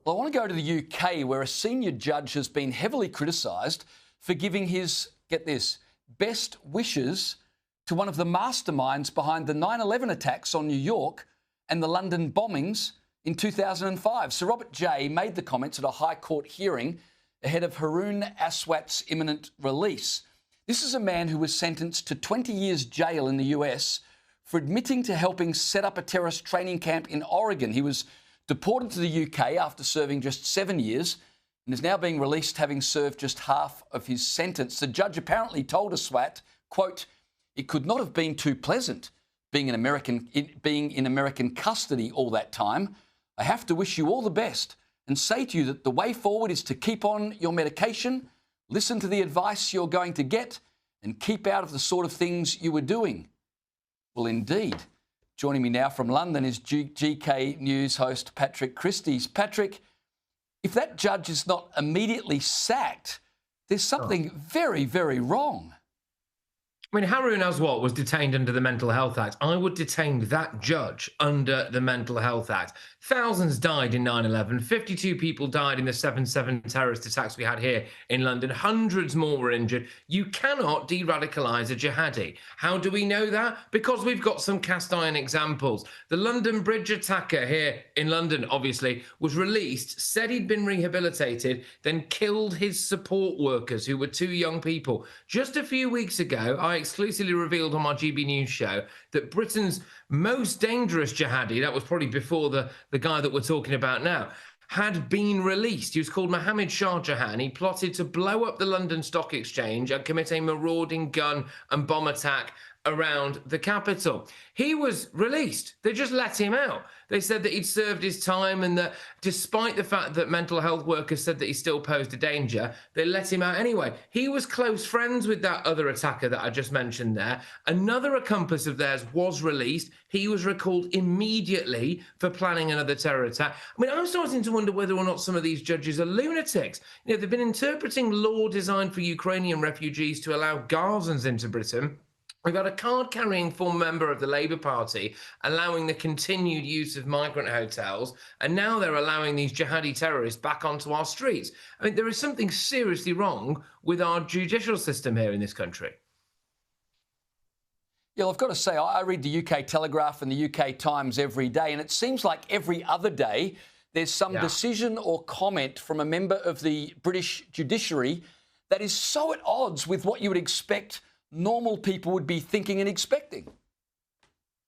Well, I want to go to the UK, where a senior judge has been heavily criticised for giving his, get this, best wishes to one of the masterminds behind the 9/11 attacks on New York and the London bombings in 2005. Sir Robert J made the comments at a High Court hearing ahead of Haroon Aswat's imminent release. This is a man who was sentenced to 20 years jail in the US for admitting to helping set up a terrorist training camp in Oregon. He was deported to the UK after serving just 7 years and is now being released, having served just half of his sentence. The judge apparently told Aswat, quote, "It could not have been too pleasant being in American custody all that time. I have to wish you all the best and say to you that the way forward is to keep on your medication, listen to the advice you're going to get, and keep out of the sort of things you were doing." Well, indeed. Joining me now from London is GK News host Patrick Christys. Patrick, if that judge is not immediately sacked, there's something very, very wrong. I mean, Haroon Aswat was detained under the Mental Health Act. I would detain that judge under the Mental Health Act. Thousands died in 9/11. 52 people died in the 7/7 terrorist attacks we had here in London. Hundreds more were injured. You cannot de-radicalise a jihadi. How do we know that? Because we've got some cast iron examples. The London Bridge attacker here in London, obviously, was released, said he'd been rehabilitated, then killed his support workers, who were two young people. Just a few weeks ago, I exclusively revealed on my GB News show that Britain's most dangerous jihadi, that was probably before the guy that we're talking about now, had been released. He was called Mohammed Shah Jahan. He plotted to blow up the London Stock Exchange and commit a marauding gun and bomb attack around the capital. He was released. They just let him out. They said that he'd served his time and that despite the fact that mental health workers said that he still posed a danger, they let him out anyway. He was close friends with that other attacker that I just mentioned there. Another accomplice of theirs was released. He was recalled immediately for planning another terror attack. I mean, I'm starting to wonder whether or not some of these judges are lunatics. You know, they've been interpreting law designed for Ukrainian refugees to allow Gazans into Britain. We've had a card-carrying former member of the Labour Party allowing the continued use of migrant hotels, and now they're allowing these jihadi terrorists back onto our streets. I mean, there is something seriously wrong with our judicial system here in this country. Yeah, well, I've got to say, I read the UK Telegraph and the UK Times every day, and it seems like every other day there's some decision or comment from a member of the British judiciary that is so at odds with what you would expect normal people would be thinking and expecting.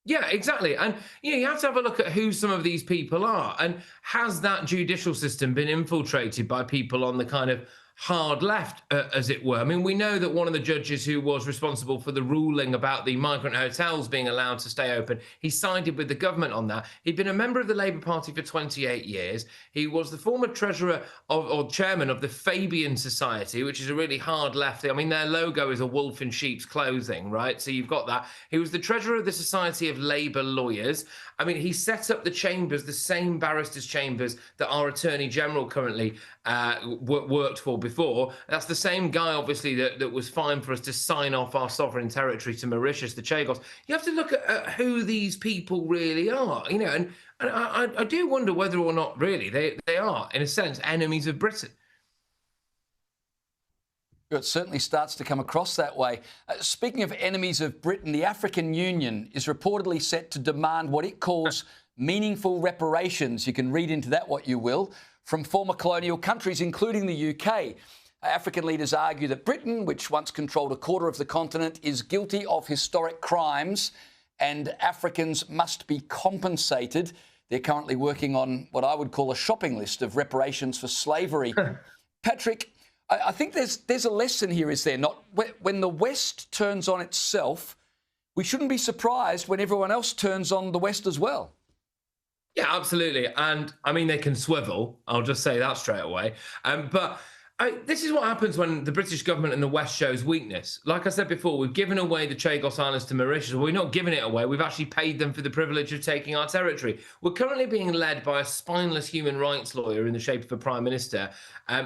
Yeah, exactly. And you have to have a look at who some of these people are. And has that judicial system been infiltrated by people on the kind of hard left, as it were? I mean, we know that one of the judges who was responsible for the ruling about the migrant hotels being allowed to stay open, he sided with the government on that. He'd been a member of the Labour Party for 28 years. He was the former treasurer or chairman of the Fabian Society, which is a really hard left thing. I mean, their logo is a wolf in sheep's clothing, right? So you've got that. He was the treasurer of the Society of Labour Lawyers. I mean, he set up the chambers, the same barristers' chambers that our Attorney General currently worked for before. That's the same guy, obviously, that was fine for us to sign off our sovereign territory to Mauritius, the Chagos. You have to look at who these people really are, you know, and I do wonder whether or not really they are, in a sense, enemies of Britain. It certainly starts to come across that way. Speaking of enemies of Britain, the African Union is reportedly set to demand what it calls meaningful reparations. You can read into that what you will, from former colonial countries, including the UK. African leaders argue that Britain, which once controlled a quarter of the continent, is guilty of historic crimes and Africans must be compensated. They're currently working on what I would call a shopping list of reparations for slavery. Patrick, I think there's a lesson here, is there not? When the West turns on itself, we shouldn't be surprised when everyone else turns on the West as well. Yeah, absolutely. And I mean, they can swivel. I'll just say that straight away. But this is what happens when the British government and the West shows weakness. Like I said before, we've given away the Chagos Islands to Mauritius. Well, we're not giving it away. We've actually paid them for the privilege of taking our territory. We're currently being led by a spineless human rights lawyer in the shape of a prime minister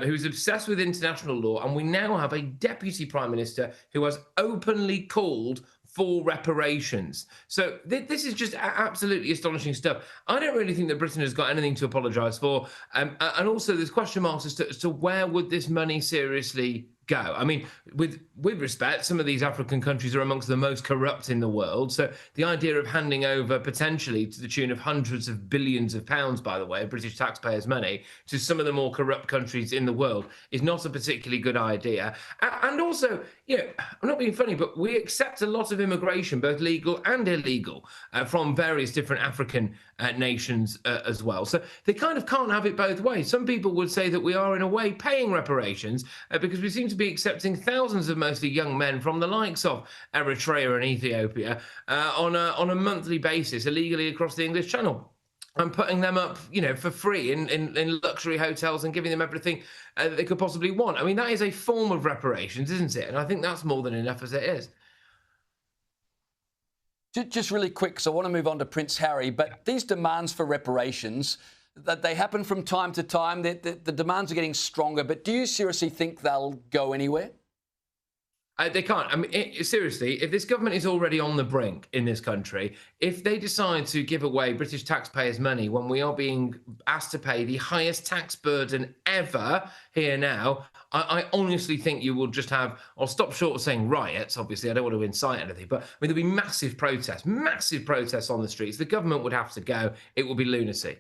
who's obsessed with international law. And we now have a deputy prime minister who has openly called for reparations. So this is just absolutely astonishing stuff. I don't really think that Britain has got anything to apologise for. And also there's question marks as to where would this money seriously go. I mean, with respect, some of these African countries are amongst the most corrupt in the world. So the idea of handing over potentially to the tune of hundreds of billions of pounds, by the way, British taxpayers' money to some of the more corrupt countries in the world is not a particularly good idea. And also, you know, I'm not being funny, but we accept a lot of immigration, both legal and illegal, from various different African nations as well. So they kind of can't have it both ways. Some people would say that we are, in a way, paying reparations because we seem to be accepting thousands of mostly young men from the likes of Eritrea and Ethiopia on a monthly basis illegally across the English Channel, and putting them up, you know, for free in luxury hotels and giving them everything that they could possibly want. I mean, that is a form of reparations, isn't it? And I think that's more than enough as it is. Just really quick, because I want to move on to Prince Harry, but these demands for reparations, that they happen from time to time. The demands are getting stronger, but do you seriously think they'll go anywhere? They can't. I mean, seriously, if this government is already on the brink in this country, if they decide to give away British taxpayers' money when we are being asked to pay the highest tax burden ever here now, I honestly think you will just have, I'll stop short of saying riots, obviously, I don't want to incite anything, but I mean, there'll be massive protests on the streets. The government would have to go. It will be lunacy.